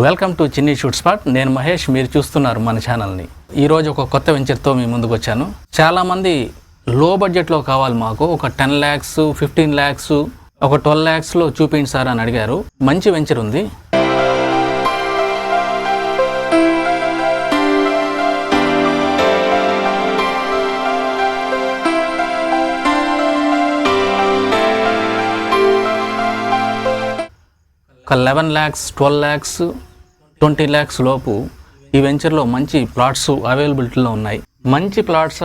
Welcome to చిన్ని shoot spot. నేను మహేష్, మీరు చూస్తున్నారు మన ఛానల్ని. ఈరోజు ఒక కొత్త వెంచర్తో మీ ముందుకు వచ్చాను. చాలామంది లో బడ్జెట్లో కావాలి మాకు, ఒక 10 lakhs 15 lakhs ఒక 12 lakhsలో చూపించండి సార్ అని అడిగారు. మంచి వెంచర్ ఉంది. ఒక 11 lakhs 12 lakhs 20 lakhs లోపు ఈ వెంచర్లో మంచి ప్లాట్స్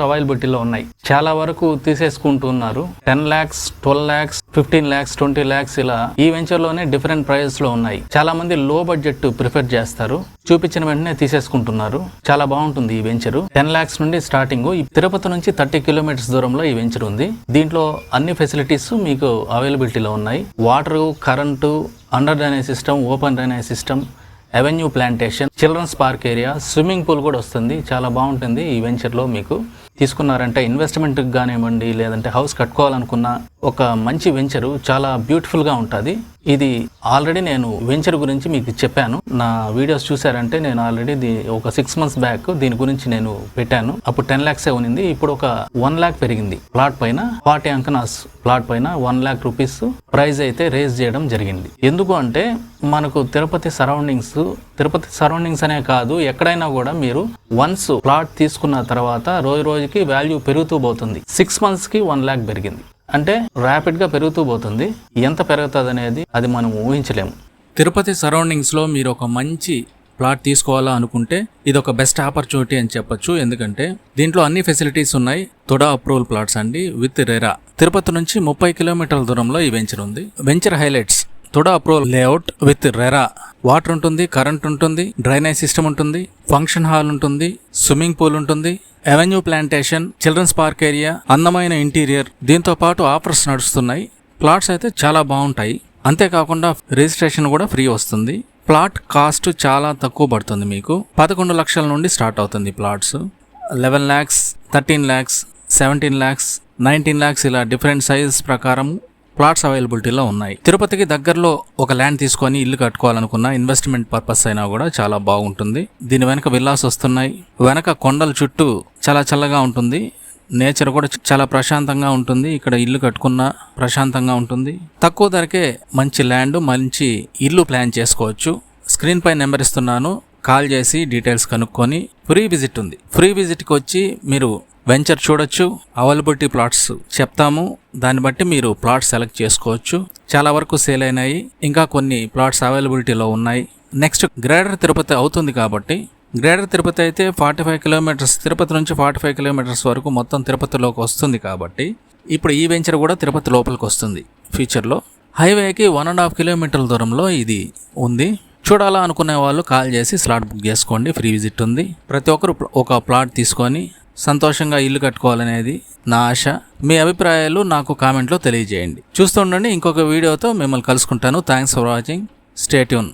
అవైలబిలిటీలో ఉన్నాయి. చాలా వరకు తీసేసుకుంటున్నారు. 10 lakhs 12 lakhs 15 lakhs 20 lakhs ఇలా ఈ వెంచర్లోనే డిఫరెంట్ ప్రైజెస్ లో ఉన్నాయి. చాలా మంది లో బడ్జెట్ ప్రిఫర్ చేస్తారు, చూపించిన వెంటనే తీసేసుకుంటున్నారు. చాలా బాగుంటుంది ఈ వెంచర్. 10 lakhs నుండి స్టార్టింగ్. తిరుపతి నుంచి 30 kilometers దూరంలో ఈ వెంచర్ ఉంది. దీంట్లో అన్ని ఫెసిలిటీస్ మీకు అవైలబిలిటీలో ఉన్నాయి. Water, current, under drainage system, open drainage system, avenue plantation, children's park area, swimming pool కూడా వస్తుంది. చాలా బాగుంటుంది ఈ వెంచర్లో. మీకు తీసుకున్నారంటే ఇన్వెస్ట్మెంట్కి కానివ్వండి, లేదంటే హౌస్ కట్టుకోవాలనుకున్న ఒక మంచి వెంచరు. చాలా బ్యూటిఫుల్గా ఉంటుంది. ఇది ఆల్రెడీ నేను వెంచర్ గురించి మీకు చెప్పాను. నా వీడియోస్ చూసారంటే నేను ఆల్రెడీ ఒక 6 months బ్యాక్ దీని గురించి నేను పెట్టాను. అప్పుడు 10 lakhs ఉనింది. ఇప్పుడు ఒక 1 lakh పెరిగింది. ప్లాట్ పైన 40 అంకనాస్ ప్లాట్ పైన 1 lakh rupees ప్రైజ్ అయితే రేజ్ చేయడం జరిగింది. ఎందుకు అంటే మనకు తిరుపతి సరౌండింగ్స్ అనే కాదు, ఎక్కడైనా కూడా మీరు వన్స్ ప్లాట్ తీసుకున్న తర్వాత రోజుకి వాల్యూ పెరుగుతూ పోతుంది. 6 monthsకి 1 lakh పెరిగింది అంటే ర్యాపిడ్ గా పెరుగుతూ పోతుంది. ఎంత పెరుగుతుంది అనేది అది మనం ఊహించలేము. తిరుపతి సరౌండింగ్స్ లో మీరు ఒక మంచి ప్లాట్ తీసుకోవాలా అనుకుంటే ఇది ఒక బెస్ట్ ఆపర్చునిటీ అని చెప్పొచ్చు. ఎందుకంటే దీంట్లో అన్ని ఫెసిలిటీస్ ఉన్నాయి. తుడా అప్రూవల్ ప్లాట్స్ అండి, విత్ రెరా. తిరుపతి నుంచి 30 kilometers దూరంలో ఈ వెంచర్ ఉంది. Venture highlights: TUDA approval layout with RERA. Water ఉంటుంది, కరెంట్ ఉంటుంది, డ్రైనేజ్ సిస్టమ్ ఉంటుంది, ఫంక్షన్ హాల్ ఉంటుంది, స్విమ్మింగ్ పూల్ ఉంటుంది, avenue plantation, children's park area, అందమైన ఇంటీరియర్. దీంతో పాటు ఆఫర్స్ నడుస్తున్నాయి. ప్లాట్స్ అయితే చాలా బాగుంటాయి. అంతేకాకుండా రిజిస్ట్రేషన్ కూడా ఫ్రీ వస్తుంది. ప్లాట్ కాస్ట్ చాలా తక్కువ పడుతుంది. మీకు 11 లక్షల నుండి స్టార్ట్ అవుతుంది plots. 11 lakhs 13 lakhs 17 lakhs 19 lakhs ఇలా డిఫరెంట్ సైజెస్ ప్రకారం ప్లాట్స్ అవైలబిలిటీలో ఉన్నాయి. తిరుపతికి దగ్గరలో ఒక ల్యాండ్ తీసుకొని ఇల్లు కట్టుకోవాలనుకున్న ఇన్వెస్ట్మెంట్ పర్పస్ అయినా కూడా చాలా బాగుంటుంది. దీని వెనక విల్లాస్ వస్తున్నాయి. వెనక కొండల చుట్టూ చాలా చల్లగా ఉంటుంది. నేచర్ కూడా చాలా ప్రశాంతంగా ఉంటుంది. ఇక్కడ ఇల్లు కట్టుకున్న ప్రశాంతంగా ఉంటుంది. తక్కువ ధరకే మంచి ల్యాండ్, మంచి ఇల్లు ప్లాన్ చేసుకోవచ్చు. స్క్రీన్ పై నెంబర్ ఇస్తున్నాను, కాల్ చేసి డీటెయిల్స్ కనుక్కొని ఫ్రీ విజిట్ ఉంది. ఫ్రీ విజిట్కి వచ్చి మీరు వెంచర్ చూడొచ్చు. అవైలబిలిటీ ప్లాట్స్ చెప్తాము, దాన్ని బట్టి మీరు ప్లాట్స్ సెలెక్ట్ చేసుకోవచ్చు. చాలా వరకు సేల్ అయినాయి, ఇంకా కొన్ని ప్లాట్స్ అవైలబిలిటీలో ఉన్నాయి. నెక్స్ట్ గ్రేటర్ తిరుపతి అవుతుంది కాబట్టి, గ్రేటర్ తిరుపతి అయితే 45 kilometers, తిరుపతి నుంచి 45 kilometers వరకు మొత్తం తిరుపతిలోకి వస్తుంది. కాబట్టి ఇప్పుడు ఈ వెంచర్ కూడా తిరుపతి లోపలికి వస్తుంది ఫ్యూచర్లో. హైవేకి 1.5 kilometers దూరంలో ఇది ఉంది. చూడాలా అనుకునే వాళ్ళు కాల్ చేసి స్లాట్ బుక్ చేసుకోండి. ఫ్రీ విజిట్ ఉంది. ప్రతి ఒక్కరు ఒక ప్లాట్ తీసుకొని సంతోషంగా ఇల్లు కట్టుకోవాలనేది నా ఆశ. మీ అభిప్రాయాలు నాకు కామెంట్లో తెలియజేయండి. చూస్తుండండి. ఇంకొక వీడియోతో మిమ్మల్ని కలుసుకుంటాను. Thanks for watching. Stay tune.